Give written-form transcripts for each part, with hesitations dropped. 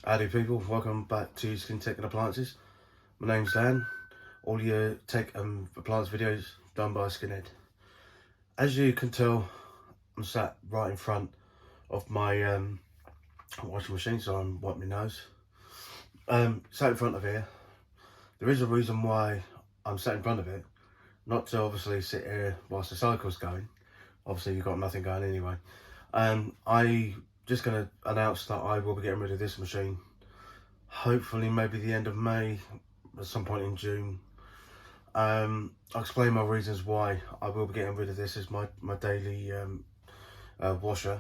Howdy people, welcome back to Skin Tech and Appliances. My name's Dan. All your tech and appliance videos done by a skinhead. As you can tell, I'm sat right in front of my washing machine, so I'm wiping my nose. Sat in front of here. There is a reason why I'm sat in front of it, not to obviously sit here whilst the cycle's going. Obviously you've got nothing going anyway. I just going to announce that I will be getting rid of this machine. Hopefully maybe the end of May, at some point in June. I'll explain my reasons why I will be getting rid of this as my daily washer.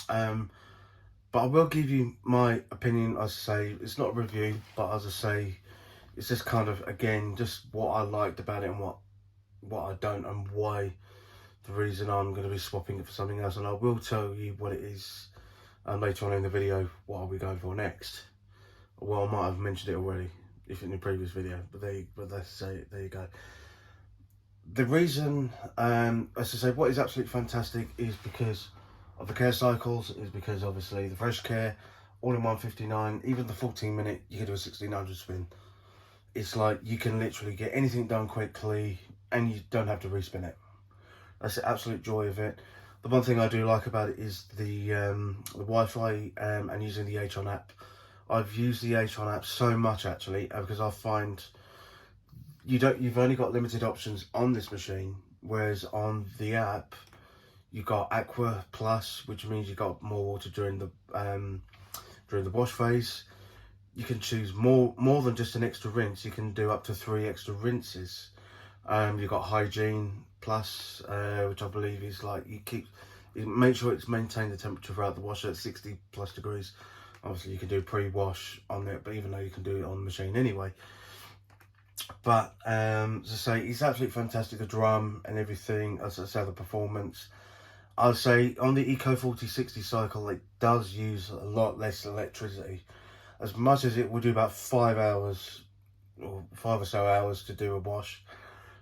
But I will give you my opinion. As I say, it's not a review, but as I say, it's just kind of, again, just what I liked about it and what I don't, and why the reason I'm going to be swapping it for something else. And I will tell you what it is later on in the video, what are we going for next. Well, I might have mentioned it already, if in the previous video, but let's say there you go. The reason, as I say, what is absolutely fantastic is because of the care cycles, is because obviously the fresh care, all in 159, even the 14-minute, you can do a 1600 spin. It's like you can literally get anything done quickly and you don't have to respin it. That's the absolute joy of it. The one thing I do like about it is the Wi-Fi and using the H on app. I've used the H on app so much actually, because I find you've only got limited options on this machine, whereas on the app you've got Aqua Plus, which means you've got more water during the wash phase. You can choose more than just an extra rinse. You can do up to 3 extra rinses. You've got Hygiene Plus, which I believe is like you make sure it's maintained the temperature throughout the wash at 60 plus degrees. Obviously you can do pre-wash on it, but even though you can do it on the machine anyway. But as I say, it's absolutely fantastic, the drum and everything. As I say, the performance, I'd say on the Eco 4060 cycle, it does use a lot less electricity. As much as it will do about 5 hours or 5 or so hours to do a wash,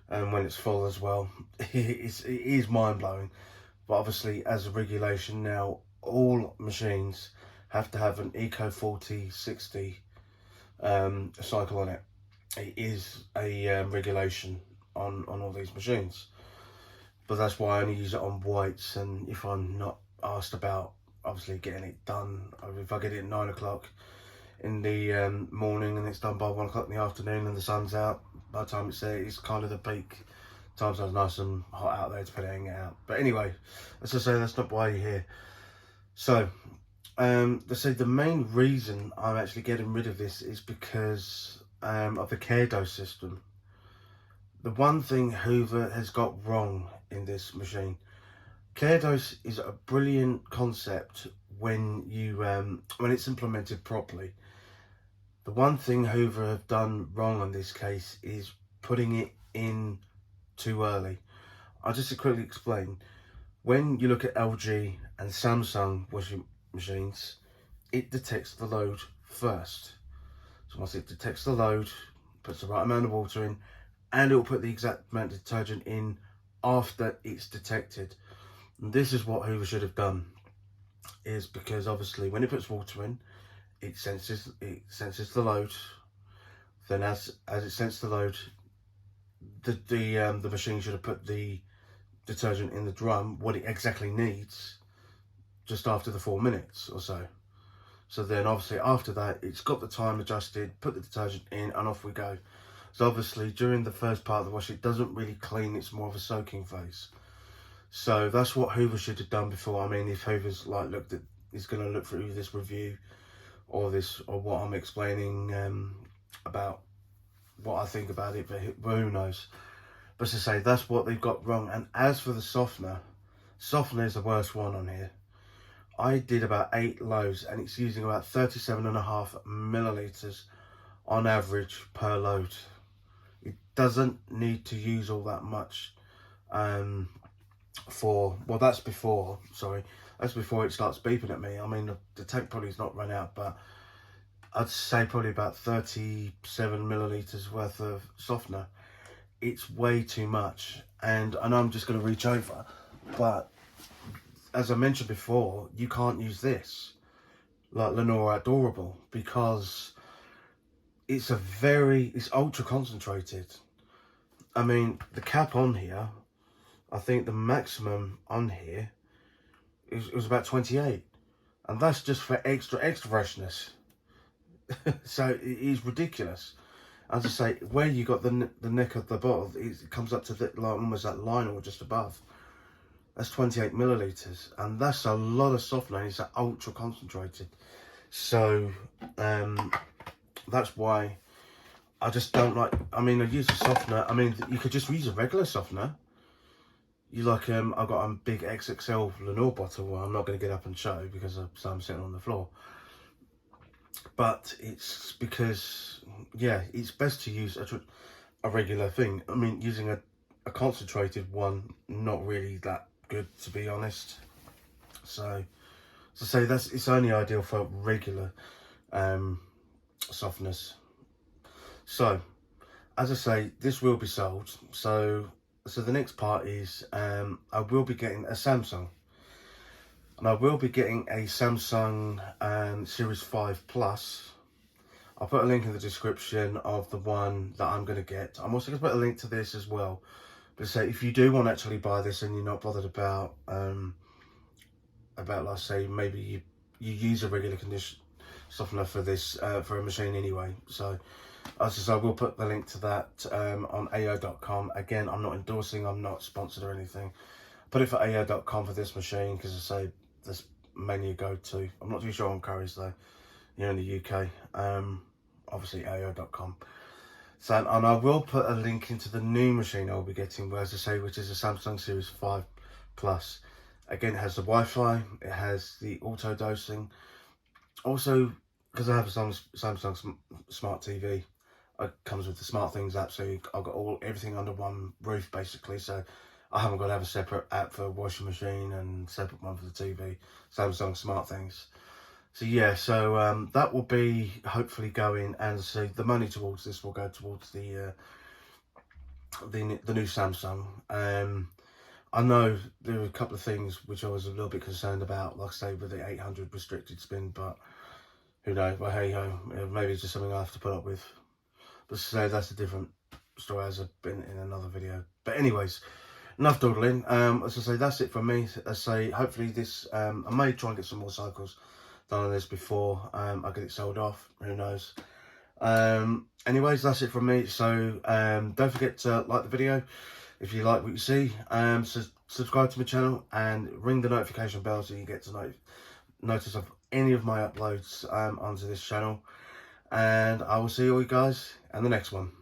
and when it's full as well, it is mind-blowing. But obviously, as a regulation now, all machines have to have an Eco 4060 cycle on it. It is a regulation on all these machines. But that's why I only use it on whites, and if I'm not asked about obviously getting it done, or if I get it at 9 o'clock in the morning and it's done by 1 o'clock in the afternoon and the sun's out, by the time it's there, it's kind of the peak times. It's nice and hot out there to put it out. But anyway, as I say, that's not why you're here. So let's say the main reason I'm actually getting rid of this is because of the care dose system. The one thing Hoover has got wrong in this machine, care dose is a brilliant concept when you when it's implemented properly. The one thing Hoover have done wrong in this case is putting it in too early. I'll just quickly explain. When you look at LG and Samsung washing machines, it detects the load first. So once it detects the load, puts the right amount of water in, and it will put the exact amount of detergent in after it's detected. And this is what Hoover should have done, is because obviously when it puts water in, it senses the load. Then as it senses the load, the machine should have put the detergent in the drum, what it exactly needs, just after the 4 minutes or so. So then obviously after that, it's got the time adjusted, put the detergent in, and off we go. So obviously during the first part of the wash, it doesn't really clean, it's more of a soaking phase. So that's what Hoover should have done before. I mean, if Hoover's like is going to look through this review or what I'm explaining about what I think about it, but who knows. But to say, that's what they've got wrong. And as for the softener is the worst one on here. I did about 8 loads and it's using about 37.5 milliliters on average per load. It doesn't need to use all that much well, that's before it starts beeping at me. I mean, the tank probably is not run out, but I'd say probably about 37 milliliters worth of softener. It's way too much, and I know I'm just going to reach over, but as I mentioned before, you can't use this. like Lenora Adorable, because it's ultra concentrated. I mean, the cap on here, I think the maximum on here it was about 28, and that's just for extra freshness. So it is ridiculous. As I say, where you got the neck of the bottle, it comes up to like almost that line or just above. That's 28 milliliters, and that's a lot of softener. It's ultra concentrated. So that's why I just don't like. I mean, I use a softener. I mean, you could just use a regular softener. You like I've got a big XXL Lenore bottle. Well, I'm not going to get up and show because I'm sitting on the floor. But it's because, yeah, it's best to use a regular thing. I mean, using a concentrated one, not really that good, to be honest. So, as I say, it's only ideal for regular softness. So, as I say, this will be sold. So the next part is I will be getting a Samsung. And I will be getting a Samsung Series 5 Plus. I'll put a link in the description of the one that I'm going to get. I'm also going to put a link to this as well. But say, if you do want to actually buy this and you're not bothered about let's say, maybe you use a regular condition softener for this, for a machine anyway. So, as I say, I will put the link to that on AO.com. Again, I'm not endorsing, I'm not sponsored or anything. Put it for AO.com for this machine, because I say this mainly a go-to. I'm not too sure on Curry's though, here in the UK. Obviously AO.com. So, and I will put a link into the new machine I'll be getting, as I say, which is a Samsung Series 5 Plus. Again, it has the Wi-Fi, it has the auto dosing. Also, because I have a Samsung Smart TV, it comes with the Smart Things app, so I've got everything under one roof basically. So I haven't got to have a separate app for a washing machine and separate one for the TV. Samsung Smart Things. So yeah, so that will be hopefully going, and so the money towards this will go towards the new Samsung. I know there were a couple of things which I was a little bit concerned about, like I say, with the 800 restricted spin, but who knows? Well, hey ho, maybe it's just something I have to put up with. But say that's a different story, as I've been in another video. But anyways, enough dawdling. As I say, that's it from me. As I say, hopefully this, I may try and get some more cycles done on this before I get it sold off. Who knows? Anyways, that's it from me. So don't forget to like the video if you like what you see. So subscribe to my channel and ring the notification bell so you get to notice of any of my uploads onto this channel. And I will see all you guys in the next one.